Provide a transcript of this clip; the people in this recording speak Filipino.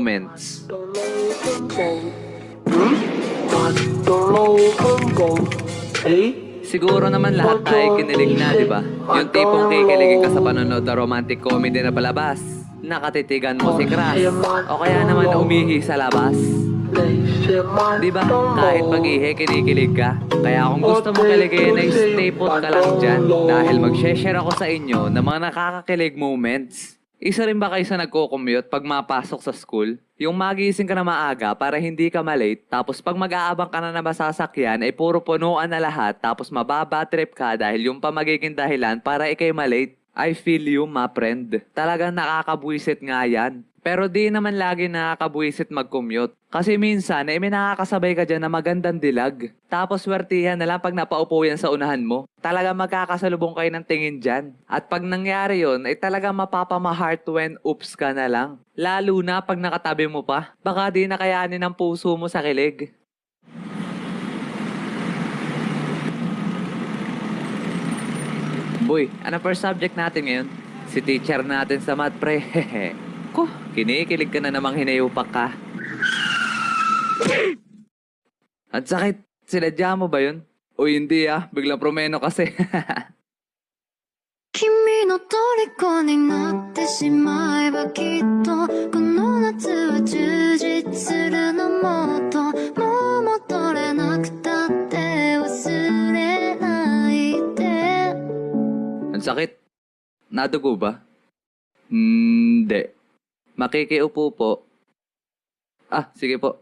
moments. Siguro naman lahat tayo kinilig na, di ba? Yung tipong kikiligin ka sa panonood na romantic comedy na palabas. Nakatitigan mo si crush. O kaya naman umihi sa labas. Di ba? Kahit pag-ihi, kinikilig ka. Kaya kung gusto mong kiligin ay stay put ka lang dyan. Dahil mag-share ako sa inyo ng mga nakakakilig moments. Isa rin ba kayo sa nagko-commute pag mapasok sa school? Yung magising ka na maaga para hindi ka malate, tapos pag mag-aabang ka na masasakyan ay puro punuan na lahat, tapos mababa trip ka dahil yung pa magiging dahilan para ikay malate. I feel you, ma friend. Talagang nakakabwisit nga yan. Pero di naman lagi nakakabwisit mag-commute. Kasi minsan, may nakakasabay ka dyan na magandang dilag. Tapos swertihan na lang pag napaupo yan sa unahan mo. Talagang magkakasalubong kayo ng tingin dyan. At pag nangyari yon ay talagang mapapama-heart when oops ka na lang. Lalo na pag nakatabi mo pa. Baka di nakayanin ang puso mo sa kilig. Boy, ano first subject natin ngayon? Si teacher natin sa math, pre. Ko, kinikilig ka na namang hinayupak ka. Ang sakit. Sinadya mo ba yun? O hindi biglang promeno kasi. 君の虜になってしまえばきっとこの夏は充実するのもっともう戻れなくたって忘れないで Ang sakit. Nadugo ba? Hindi. Makikiupo po. Sige po.